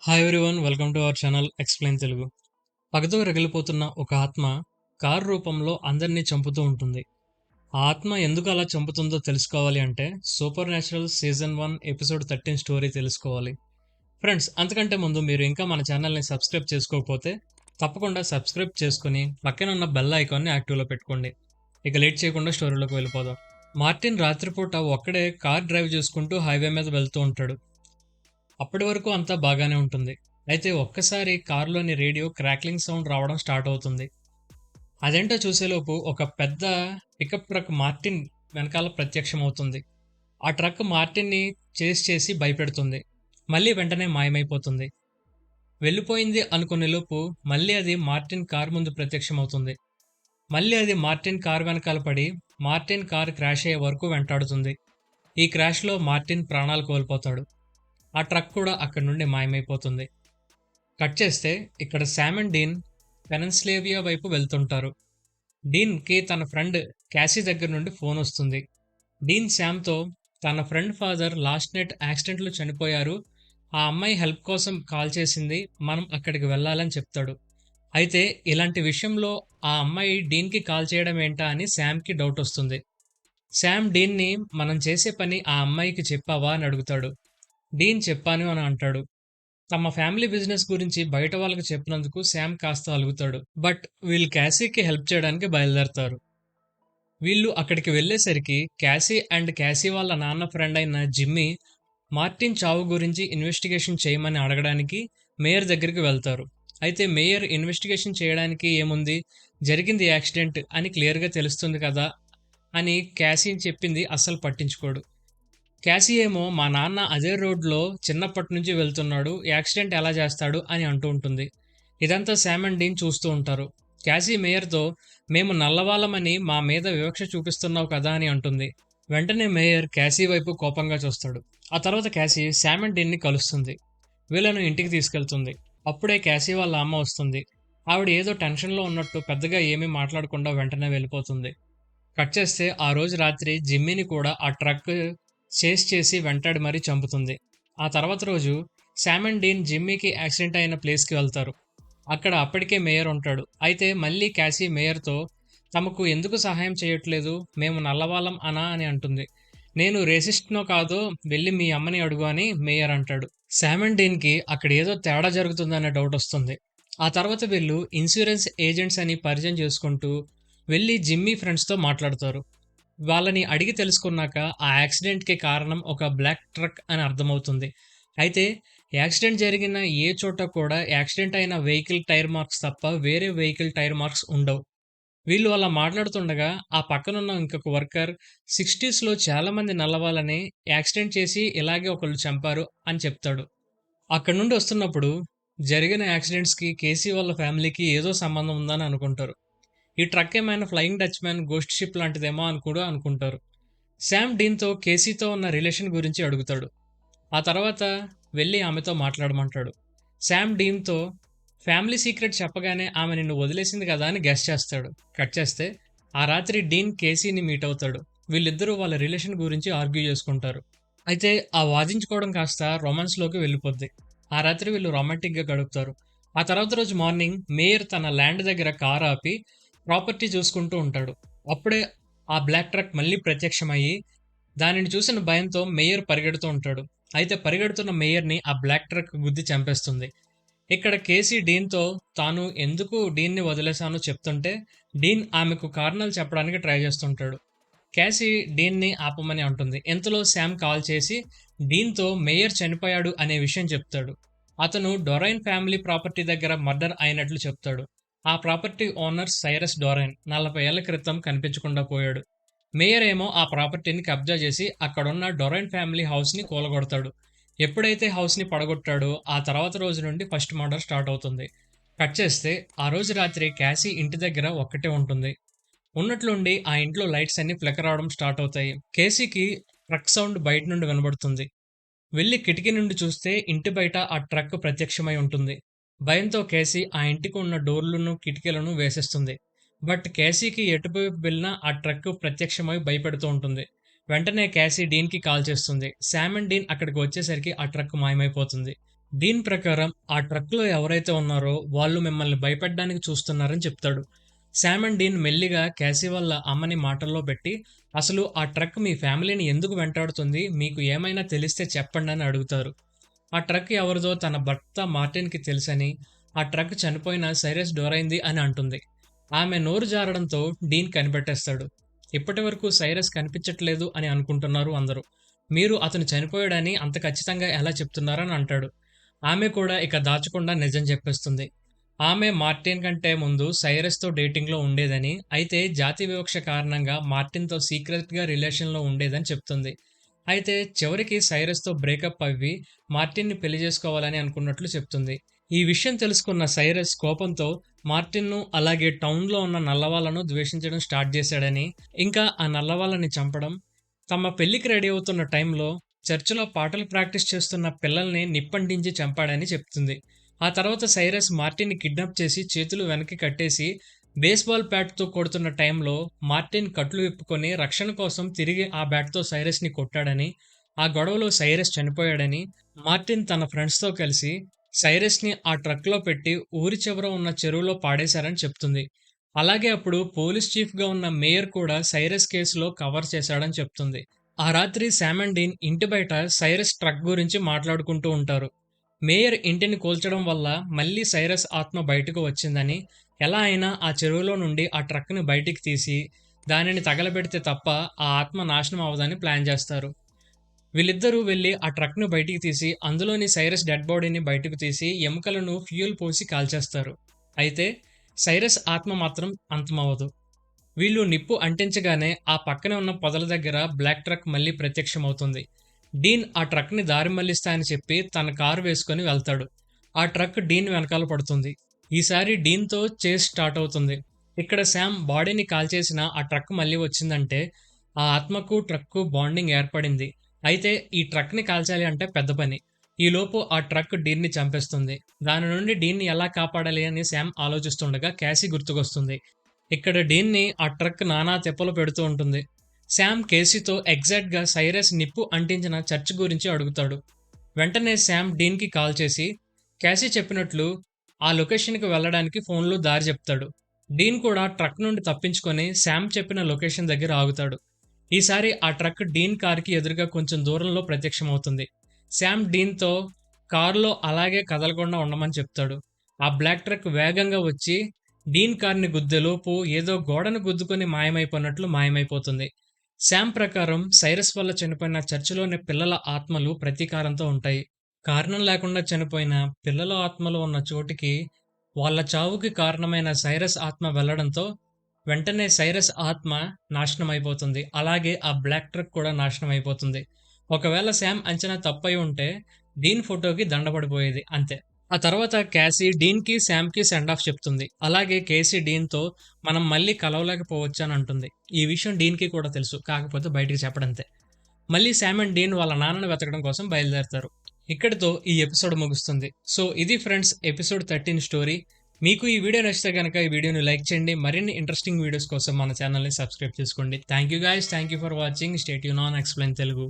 Hi everyone, welcome to our channel explain Telugu. పగతో రగిలిపోతున్న ఒక ఆత్మ కారు రూపంలో అందరినీ చంపుతూ ఉంటుంది. ఆ ఆత్మ ఎందుకు అలా చంపుతుందో తెలుసుకోవాలి అంటే super natural season 1 episode 13 story తెలుసుకోవాలి. ఫ్రెండ్స్, అంతకంటే ముందు మీరు ఇంకా మన ఛానల్ని సబ్స్క్రైబ్ చేసుకోకపోతే తప్పకుండా సబ్స్క్రైబ్ చేసుకుని పక్కన ఉన్న బెల్ ఐకాన్ని యాక్టివ్లో పెట్టుకోండి. ఇక లేట్ చేయకుండా స్టోరీలోకి వెళ్ళిపోదాం. మార్టిన్ రాత్రిపూట ఒక్కడే కార్ డ్రైవ్ చేసుకుంటూ హైవే మీద వెళ్తూ ఉంటాడు. అప్పటి వరకు అంతా బాగానే ఉంటుంది. అయితే ఒక్కసారి కారులోని రేడియో క్రాక్లింగ్ సౌండ్ రావడం స్టార్ట్ అవుతుంది. అదేంటో చూసేలోపు ఒక పెద్ద పికప్ ట్రక్ మార్టిన్ వెనకాల ప్రత్యక్షమవుతుంది. ఆ ట్రక్ మార్టిన్ని చేస్ చేసి భయపెడుతుంది. మళ్ళీ వెంటనే మాయమైపోతుంది. వెళ్ళిపోయింది అనుకునేలోపు మళ్ళీ అది మార్టిన్ కార్ ముందు ప్రత్యక్షమవుతుంది. మళ్ళీ అది మార్టిన్ కార్ వెనకాల పడి మార్టిన్ కార్ క్రాష్ అయ్యే వరకు వెంటాడుతుంది. ఈ క్రాష్లో మార్టిన్ ప్రాణాలు కోల్పోతాడు. ఆ ట్రక్ కూడా అక్కడి నుండి మాయమైపోతుంది. కట్ చేస్తే ఇక్కడ శామ్ అండ్ డీన్ పెనన్స్లేవియా వైపు వెళ్తుంటారు. డీన్కి తన ఫ్రెండ్ క్యాసీ దగ్గర నుండి ఫోన్ వస్తుంది. డీన్ శామ్తో తన ఫ్రెండ్ ఫాదర్ లాస్ట్ నైట్ యాక్సిడెంట్లో చనిపోయారు, ఆ అమ్మాయి హెల్ప్ కోసం కాల్ చేసింది, మనం అక్కడికి వెళ్ళాలని చెప్తాడు. అయితే ఇలాంటి విషయంలో ఆ అమ్మాయి డీన్కి కాల్ చేయడం ఏంటా అని శామ్కి డౌట్ వస్తుంది. శామ్ డీన్ని మనం చేసే పని ఆ అమ్మాయికి చెప్పావా అని అడుగుతాడు. డీన్ చెప్పాను అని అంటాడు. తమ ఫ్యామిలీ బిజినెస్ గురించి బయట వాళ్ళకి చెప్పినందుకు శామ్ కాస్త అలుగుతాడు. బట్ వీళ్ళు క్యాసీకి హెల్ప్ చేయడానికి బయలుదేరతారు. వీళ్ళు అక్కడికి వెళ్ళేసరికి క్యాసీ అండ్ క్యాసీ వాళ్ళ నాన్న ఫ్రెండ్ అయిన జిమ్మీ మార్టిన్ చావు గురించి ఇన్వెస్టిగేషన్ చేయమని అడగడానికి మేయర్ దగ్గరికి వెళ్తారు. అయితే మేయర్ ఇన్వెస్టిగేషన్ చేయడానికి ఏముంది, జరిగింది యాక్సిడెంట్ అని క్లియర్గా తెలుస్తుంది కదా అని క్యాసీ చెప్పింది అస్సలు పట్టించుకోడు. క్యాసీ ఏమో మా నాన్న అదే రోడ్లో చిన్నప్పటి నుంచి వెళ్తున్నాడు, యాక్సిడెంట్ ఎలా చేస్తాడు అని అంటూ ఉంటుంది. ఇదంతా శామ్ అండ్ డీన్ చూస్తూ ఉంటారు. క్యాసీ మేయర్తో మేము నల్లవాళ్ళమని మా మీద వివక్ష చూపిస్తున్నావు కదా అని అంటుంది. వెంటనే మేయర్ క్యాసీ వైపు కోపంగా చూస్తాడు. ఆ తర్వాత క్యాసీ శామ్ అండ్ డీన్ని కలుస్తుంది. వీళ్ళను ఇంటికి తీసుకెళ్తుంది. అప్పుడే క్యాసీ వాళ్ళ అమ్మ వస్తుంది. ఆవిడ ఏదో టెన్షన్లో ఉన్నట్టు పెద్దగా ఏమీ మాట్లాడకుండా వెంటనే వెళ్ళిపోతుంది. కట్ చేస్తే ఆ రోజు రాత్రి జిమ్మీని కూడా ఆ ట్రక్ చేస్ చేసి వెంటాడి మరీ చంపుతుంది. ఆ తర్వాత రోజు శామ్ అండ్ డీన్ జిమ్మీకి యాక్సిడెంట్ అయిన ప్లేస్కి వెళ్తారు. అక్కడ అప్పటికే మేయర్ ఉంటాడు. అయితే మళ్ళీ క్యాసీ మేయర్తో తమకు ఎందుకు సహాయం చేయట్లేదు, మేము నల్లవాళ్ళం అనా అని అంటుంది. నేను రేసిస్ట్నో కాదో వెళ్ళి మీ అమ్మని అడుగు అని మేయర్ అంటాడు. శామ్ అండ్ డీన్కి అక్కడ ఏదో తేడా జరుగుతుందనే డౌట్ వస్తుంది. ఆ తర్వాత వీళ్ళు ఇన్సూరెన్స్ ఏజెంట్స్ అని పరిచయం చేసుకుంటూ వెళ్ళి జిమ్మీ ఫ్రెండ్స్తో మాట్లాడతారు. వాళ్ళని అడిగి తెలుసుకున్నాక ఆ యాక్సిడెంట్కి కారణం ఒక బ్లాక్ ట్రక్ అని అర్థమవుతుంది. అయితే యాక్సిడెంట్ జరిగిన ఏ చోట కూడా యాక్సిడెంట్ అయిన వెహికల్ టైర్ మార్క్స్ తప్ప వేరే వెహికల్ టైర్ మార్క్స్ ఉండవు. వీళ్ళు అలా మాట్లాడుతుండగా ఆ పక్కనున్న ఇంకొక వర్కర్ 60స్లో చాలామంది నల్లవాళ్ళని యాక్సిడెంట్ చేసి ఇలాగే ఒకళ్ళు చంపారు అని చెప్తాడు. అక్కడి నుండి వస్తున్నప్పుడు జరిగిన యాక్సిడెంట్స్కి కేసీ వాళ్ళ ఫ్యామిలీకి ఏదో సంబంధం ఉందని అనుకుంటారు. ఈ ట్రక్ ఏమైనా ఫ్లయింగ్ డచ్మ్యాన్ గోస్ట్ షిప్ లాంటిదేమో అని కూడా అనుకుంటారు. శామ్ డీన్తో కేసీతో ఉన్న రిలేషన్ గురించి అడుగుతాడు. ఆ తర్వాత వెళ్ళి ఆమెతో మాట్లాడమంటాడు. శామ్ డీన్తో ఫ్యామిలీ సీక్రెట్ చెప్పగానే ఆమె నిన్ను వదిలేసింది కదా అని గెస్ చేస్తాడు. కట్ చేస్తే ఆ రాత్రి డీన్ కేసీని మీట్ అవుతాడు. వీళ్ళిద్దరూ వాళ్ళ రిలేషన్ గురించి ఆర్గ్యూ చేసుకుంటారు. అయితే ఆ వాదించుకోవడం కాస్త రొమాన్స్లోకి వెళ్ళిపోద్ది. ఆ రాత్రి వీళ్ళు రొమాంటిక్గా గడుపుతారు. ఆ తర్వాత రోజు మార్నింగ్ మేయర్ తన ల్యాండ్ దగ్గర కారు ఆపి ప్రాపర్టీ చూసుకుంటూ ఉంటాడు. అప్పుడే ఆ బ్లాక్ ట్రక్ మళ్ళీ ప్రత్యక్షమయ్యి దానిని చూసిన భయంతో మేయర్ పరిగెడుతూ ఉంటాడు. అయితే పరిగెడుతున్న మేయర్ని ఆ బ్లాక్ ట్రక్ గుద్ది చంపేస్తుంది. ఇక్కడ కేసీ డీన్తో తాను ఎందుకు డీన్ని వదిలేశానో చెప్తుంటే డీన్ ఆమెకు కారణాలు చెప్పడానికి ట్రై చేస్తుంటాడు. క్యాసీ డీన్ని ఆపమని అంటుంది. ఇంతలో శామ్ కాల్ చేసి డీన్తో మేయర్ చనిపోయాడు అనే విషయం చెప్తాడు. అతను డొరైన్ ఫ్యామిలీ ప్రాపర్టీ దగ్గర మర్డర్ అయినట్లు చెప్తాడు. ఆ ప్రాపర్టీ ఓనర్ సైరస్ డొరైన్ 40 ఏళ్ల క్రితం కనిపించకుండా పోయాడు. మేయర్ ఏమో ఆ ప్రాపర్టీని కబ్జా చేసి అక్కడున్న డొరైన్ ఫ్యామిలీ హౌస్ని కూలగొడతాడు. ఎప్పుడైతే హౌస్ని పడగొట్టాడో ఆ తర్వాత రోజు నుండి ఫస్ట్ మర్డర్ స్టార్ట్ అవుతుంది. కట్ చేస్తే ఆ రోజు రాత్రి క్యాసీ ఇంటి దగ్గర ఒక్కటే ఉంటుంది. ఉన్నట్లుండి ఆ ఇంట్లో లైట్స్ అన్ని ఫ్లికర్ అవడం స్టార్ట్ అవుతాయి. కేసీకి ట్రక్ సౌండ్ బయట నుండి వినబడుతుంది. వెళ్ళి కిటికీ నుండి చూస్తే ఇంటి బయట ఆ ట్రక్ ప్రత్యక్షమై ఉంటుంది. భయంతో కేసీ ఆ ఇంటికి ఉన్న డోర్లను కిటికీలను వేసేస్తుంది. బట్ కేసీకి ఎటువైపు వెళ్ళినా ఆ ట్రక్ ప్రత్యక్షమై భయపెడుతూ ఉంటుంది. వెంటనే కేసీ డీన్కి కాల్ చేస్తుంది. శామ్ అండ్ డీన్ అక్కడికి వచ్చేసరికి ఆ ట్రక్ మాయమైపోతుంది. దీని ప్రకారం ఆ ట్రక్‌లో ఎవరైతే ఉన్నారో వాళ్ళు మిమ్మల్ని భయపెట్టడానికి చూస్తున్నారని చెప్తాడు. శామ్ అండ్ డీన్ మెల్లిగా క్యాసీ వాళ్ళ అమ్మని మాటల్లో పెట్టి, అసలు ఆ ట్రక్ మీ ఫ్యామిలీని ఎందుకు వెంటాడుతుంది? మీకు ఏమైనా తెలిస్తే చెప్పండని అడుగుతారు. ఆ ట్రక్ ఎవరిదో తన భర్త మార్టిన్‌కి తెలుసని, ఆ ట్రక్ చనిపోయిన సైరస్ డోరైన్‌ది అని అంటుంది. ఆమె నోరు జారడంతో డీన్ కనిపెట్టేస్తాడు. ఇప్పటివరకు సైరస్ కనిపించట్లేదు అని అనుకుంటున్నారు అందరూ. మీరు అతను చనిపోయాడని అంత ఖచ్చితంగా ఎలా చెప్తున్నారని అంటాడు. ఆమె కూడా ఇక దాచకుండా నిజం చెప్పేస్తుంది. ఆమె మార్టిన్ కంటే ముందు సైరస్‌తో డేటింగ్‌లో ఉండేదని, అయితే జాతి వివక్ష కారణంగా మార్టిన్‌తో సీక్రెట్‌గా రిలేషన్‌లో ఉండేదని చెప్తుంది. అయితే చివరికి సైరస్‌తో బ్రేకప్ అవ్వి మార్టిన్‌ని పెళ్లి చేసుకోవాలని అనుకున్నట్లు చెప్తుంది. ఈ విషయం తెలుసుకున్న సైరస్ కోపంతో మార్టిన్‌ను అలాగే టౌన్‌లో ఉన్న నల్లవాళ్లను ద్వేషించడం స్టార్ట్ చేశాడని, ఇంకా ఆ నల్లవాళ్ళని చంపడం, తమ పెళ్లికి రెడీ అవుతున్న టైంలో చర్చిలో పాటలు ప్రాక్టీస్ చేస్తున్న పిల్లల్ని నిప్పంటించి చంపాడని చెప్తుంది. ఆ తర్వాత సైరస్ మార్టిన్‌ని కిడ్నాప్ చేసి చేతులు వెనక్కి కట్టేసి బేస్‌బాల్ బ్యాట్‌తో కొడుతున్న టైంలో మార్టిన్ కట్లు విప్పుకొని రక్షణ కోసం తిరిగి ఆ బ్యాట్‌తో సైరస్‌ని కొట్టాడని, ఆ గొడవలో సైరస్ చనిపోయాడని, మార్టిన్ తన ఫ్రెండ్స్‌తో కలిసి సైరస్‌ని ఆ ట్రక్‌లో పెట్టి ఊరి చివర ఉన్న చెరువులో పాడేశారని చెప్తుంది. అలాగే అప్పుడు పోలీస్ చీఫ్‌గా ఉన్న మేయర్ కూడా సైరస్ కేసులో కవర్ చేశాడని చెప్తుంది. ఆ రాత్రి శామ్ అండ్ డీన్ ఇంటి బయట సైరస్ ట్రక్ గురించి మాట్లాడుకుంటూ ఉంటారు. మేయర్ ఇంటిని కూల్చడం వల్ల మళ్ళీ సైరస్ ఆత్మ బయటకు వచ్చిందని, ఎలా అయినా ఆ చెరువులో నుండి ఆ ట్రక్‌ని బయటికి తీసి, దానిని తగలబెడితే తప్ప ఆ ఆత్మ నాశనం అవ్వదని ప్లాన్ చేస్తారు. వీళ్ళిద్దరూ వెళ్లి ఆ ట్రక్‌ను బయటికి తీసి, అందులోని సైరస్ డెడ్ బాడీని బయటకు తీసి, ఎముకలను ఫ్యూయల్ పోసి కాల్చేస్తారు. అయితే సైరస్ ఆత్మ మాత్రం అంతమవ్వదు. వీళ్ళు నిప్పు అంటించగానే ఆ పక్కనే ఉన్న పొదల దగ్గర బ్లాక్ ట్రక్ మళ్ళీ ప్రత్యక్షమవుతుంది. డీన్ ఆ ట్రక్‌ని దారి మళ్లిస్తా అని చెప్పి తన కారు వేసుకొని వెళ్తాడు. ఆ ట్రక్ డీన్ వెనకాల పడుతుంది. ఈసారి డీన్‌తో చేస్ స్టార్ట్ అవుతుంది. ఇక్కడ శామ్ బాడీని కాల్చేసిన ఆ ట్రక్ మళ్ళీ వచ్చిందంటే ఆ ఆత్మకు, ట్రక్‌కు బాండింగ్ ఏర్పడింది. అయితే ఈ ట్రక్‌ని కాల్చాలి అంటే పెద్ద పని. ఈలోపు ఆ ట్రక్ డీన్‌ని చంపేస్తుంది. దాని నుండి డీన్‌ని ఎలా కాపాడాలి అని శామ్ ఆలోచిస్తుండగా క్యాసీ గుర్తుకొస్తుంది. ఇక్కడ డీన్‌ని ఆ ట్రక్ నానా తిప్పలు పెడుతూ ఉంటుంది. శామ్ కేసీతో ఎగ్జాక్ట్‌గా సైరస్ నిప్పు అంటించిన చర్చ్ గురించి అడుగుతాడు. వెంటనే శామ్ డీన్‌కి కాల్ చేసి, క్యాసీ చెప్పినట్లు ఆ లొకేషన్‌కి వెళ్ళడానికి ఫోన్‌లో దారి చెప్తాడు. డీన్ కూడా ట్రక్ నుండి తప్పించుకొని శామ్ చెప్పిన లొకేషన్ దగ్గర ఆగుతాడు. ఈసారి ఆ ట్రక్ డీన్ కార్‌కి ఎదురుగా కొంచెం దూరంలో ప్రత్యక్షమవుతుంది. శామ్ డీన్‌తో కారులో అలాగే కదలకుండా ఉండమని చెప్తాడు. ఆ బ్లాక్ ట్రక్ వేగంగా వచ్చి డీన్ కార్‌ని గుద్దేలోపు ఏదో గోడను గుద్దుకొని మాయమైపోయినట్లు మాయమైపోతుంది. శామ్ ప్రకారం సైరస్ వల్ల చనిపోయిన చర్చిలోని పిల్లల ఆత్మలు ప్రతీకారంతో ఉంటాయి. కారణం లేకుండా చనిపోయిన పిల్లల ఆత్మలు ఉన్న చోటికి వాళ్ళ చావుకి కారణమైన సైరస్ ఆత్మ వెళ్లడంతో వెంటనే సైరస్ ఆత్మ నాశనమైపోతుంది. అలాగే ఆ బ్లాక్ ట్రక్ కూడా నాశనమైపోతుంది. ఒకవేళ శామ్ అంచనా తప్పై ఉంటే డీన్ ఫోటోకి దండ పడిపోయేది అంతే. ఆ తర్వాత క్యాసీ డీన్‌కి, శామ్‌కి సెండ్ ఆఫ్ చెప్తుంది. అలాగే కేసీ డీన్‌తో మనం మళ్ళీ కలవలేకపోవచ్చు అని అంటుంది. ఈ విషయం డీన్‌కి కూడా తెలుసు. కాకపోతే బయటికి చెప్పడంతే. మళ్ళీ శామ్ అండ్ డీన్ వాళ్ళ నాన్నను వెతకడం కోసం బయలుదేరతారు. ఇక్కడితో ఈ ఎపిసోడ్ ముగుస్తుంది. సో ఇది ఫ్రెండ్స్ ఎపిసోడ్ 13 స్టోరీ. మీకు ఈ వీడియో నచ్చితే గనక ఈ వీడియోని లైక్ చేయండి. మరిన్ని ఇంట్రెస్టింగ్ వీడియోస్ కోసం మన ఛానల్‌ని సబ్స్క్రైబ్ చేసుకోండి. Thank you guys. Thank you for watching. Stay tune on explain Telugu.